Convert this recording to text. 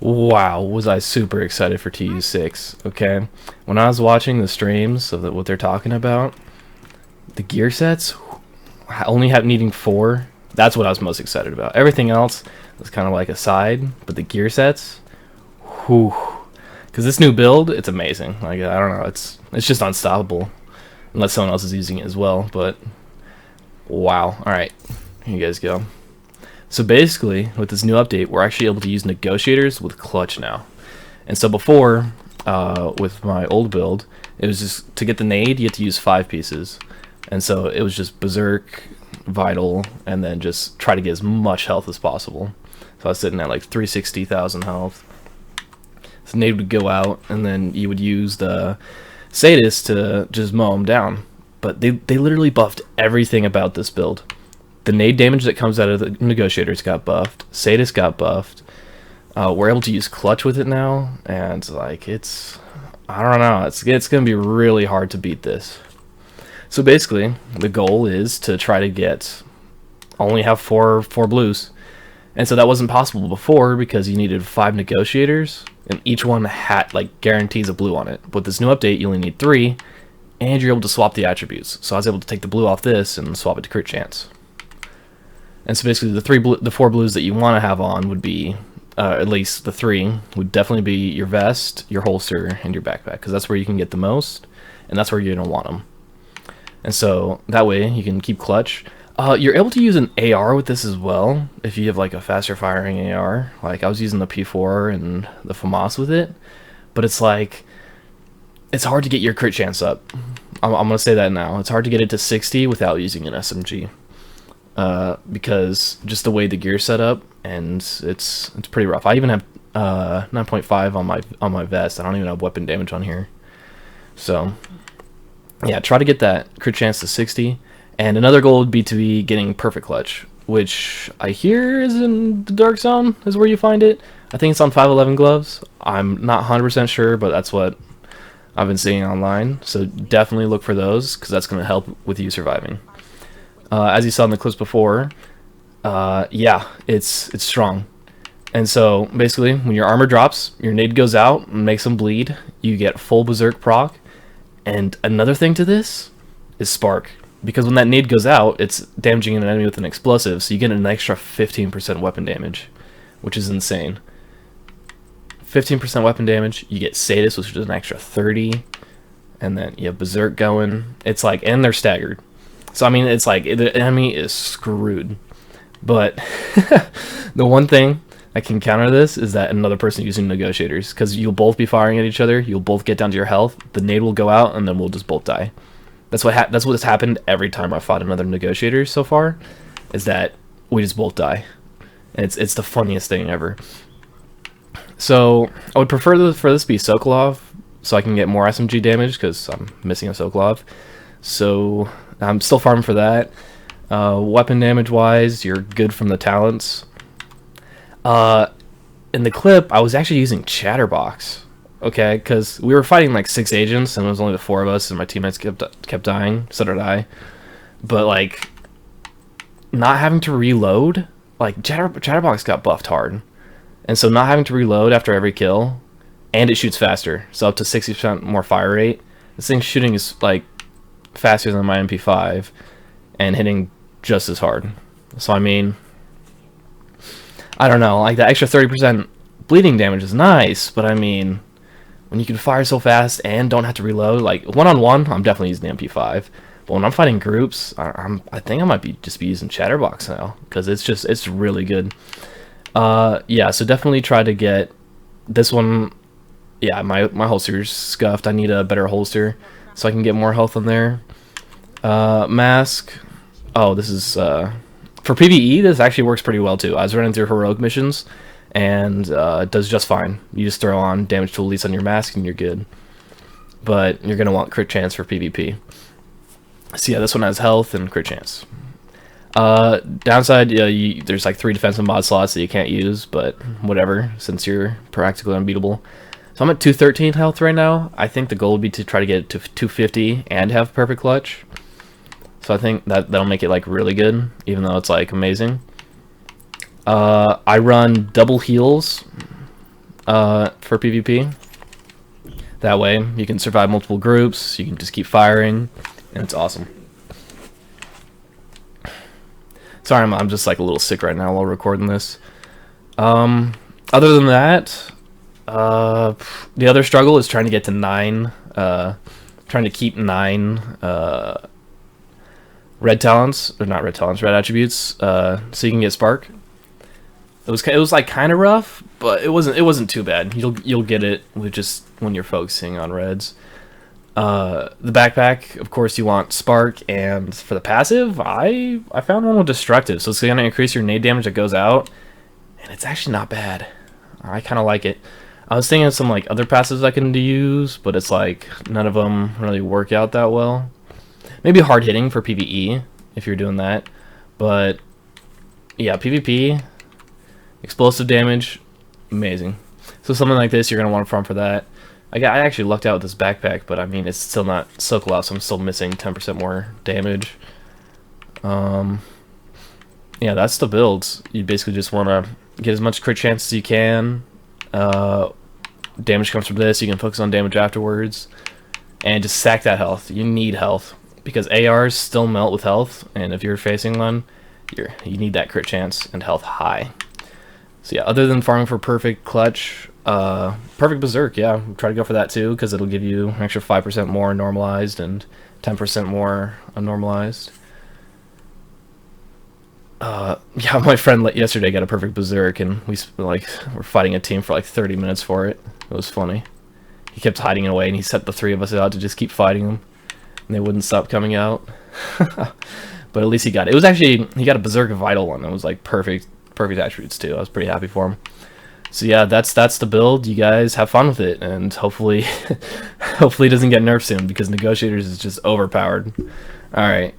Wow, was I super excited for TU6, okay? When I was watching the streams of what they're talking about, the gear sets, only needing 4, that's what I was most excited about. Everything else was kind of like a side, but the gear sets, whew. Because this new build, it's amazing. Like, I don't know, it's just unstoppable. Unless someone else is using it as well, but wow. Alright, here you guys go. So basically, with this new update, we're actually able to use negotiators with clutch now. And so before, with my old build, it was just, to get the nade, you had to use 5 pieces. And so it was just berserk, vital, and then just try to get as much health as possible. So I was sitting at like 360,000 health. So nade would go out, and then you would use the sadist to just mow them down. But they literally buffed everything about this build. The nade damage that comes out of the negotiators got buffed. Sadist got buffed. We're able to use clutch with it now, and like I don't know, it's gonna be really hard to beat this. So basically, the goal is to try to only have four blues, and so that wasn't possible before because you needed 5 negotiators, and each one had like guarantees a blue on it. But with this new update, you only need 3, and you're able to swap the attributes. So I was able to take the blue off this and swap it to crit chance. And so basically the 4 blues that you want to have on would be, at least the 3, would definitely be your vest, your holster, and your backpack. Because that's where you can get the most, and that's where you're going to want them. And so that way you can keep clutch. You're able to use an AR with this as well, if you have like a faster firing AR. Like I was using the P4 and the FAMAS with it. But it's like, it's hard to get your crit chance up. I'm going to say that now. It's hard to get it to 60 without using an SMG. Because just the way the gear's set up, and it's pretty rough. I even have 9.5 on my vest. I don't even have weapon damage on here. So yeah, try to get that crit chance to 60. And another goal would be to be getting perfect clutch, which I hear is in the dark zone, is where you find it. I think it's on 511 gloves. I'm not 100% sure, but that's what I've been seeing online. So definitely look for those, because that's going to help with you surviving. As you saw in the clips before, yeah, it's strong. And so basically, when your armor drops, your nade goes out and makes them bleed. You get full berserk proc. And another thing to this is spark, because when that nade goes out, it's damaging an enemy with an explosive, so you get an extra 15% weapon damage, which is insane. 15% weapon damage. You get sadist, which is an extra 30, and then you have berserk going. It's like, and they're staggered. So, I mean, it's like, the enemy is screwed. But the one thing that can counter this is that another person using negotiators, because you'll both be firing at each other, you'll both get down to your health, the nade will go out, and then we'll just both die. That's what has happened every time I fought another negotiator so far, is that we just both die. And it's the funniest thing ever. So, I would prefer for this to be Sokolov, so I can get more SMG damage, because I'm missing a Sokolov. So I'm still farming for that. Weapon damage wise, you're good from the talents. In the clip, I was actually using Chatterbox, okay, because we were fighting like 6 agents, and it was only the 4 of us, and my teammates kept dying. So did I. But like, not having to reload, like Chatterbox got buffed hard, and so not having to reload after every kill, and it shoots faster, so up to 60% more fire rate. This thing's shooting is like faster than my MP5 and hitting just as hard. So I mean, I don't know, like that extra 30% bleeding damage is nice, but I mean, when you can fire so fast and don't have to reload, like one-on-one, I'm definitely using the MP5. But when I'm fighting groups, I think I might be using Chatterbox now, because it's really good. Yeah, so definitely try to get this one. Yeah, my holster's scuffed. I need a better holster so I can get more health on there. Mask. Oh, this is for PvE. This actually works pretty well too. I was running through heroic missions, and it does just fine. You just throw on damage tool leads on your mask, and you're good. But you're gonna want crit chance for PvP. So yeah, this one has health and crit chance. Downside, yeah, there's like 3 defensive mod slots that you can't use, but whatever, since you're practically unbeatable. So I'm at 213 health right now. I think the goal would be to try to get it to 250 and have perfect clutch. So I think that'll make it like really good, even though it's like amazing. I run double heals for PvP. That way, you can survive multiple groups, you can just keep firing, and it's awesome. Sorry, I'm just like a little sick right now while recording this. Other than that, the other struggle is trying to get to 9, trying to keep 9 red talents, or not red talents, red attributes, so you can get Spark. It was like kind of rough, but it wasn't too bad. You'll get it with just when you're focusing on reds. The backpack, of course, you want Spark, and for the passive, I found one with Destructive, so it's gonna increase your nade damage that goes out, and it's actually not bad. I kind of like it. I was thinking of some like other passives I can use, but it's like none of them really work out that well. Maybe hard hitting for PvE if you're doing that, but yeah, PvP. Explosive damage, amazing. So something like this, you're gonna want to farm for that. I actually lucked out with this backpack, but I mean it's still not so close. So I'm still missing 10% more damage. Yeah, that's the builds. You basically just want to get as much crit chance as you can. Damage comes from this. You can focus on damage afterwards, and just sack that health. You need health because ARs still melt with health, and if you're facing one, you need that crit chance and health high. So yeah, other than farming for perfect clutch, perfect berserk, yeah, try to go for that too, because it'll give you an extra 5% more normalized and 10% more unnormalized. Yeah, my friend yesterday got a perfect berserk, and we're fighting a team for like 30 minutes for it. It was funny. He kept hiding it away, and he set the 3 of us out to just keep fighting him, and they wouldn't stop coming out. But at least he got it. It was actually, he got a berserk vital one. It was like perfect attributes too. I was pretty happy for him. So yeah, that's the build. You guys have fun with it, and hopefully hopefully it doesn't get nerfed soon, because negotiators is just overpowered. All right.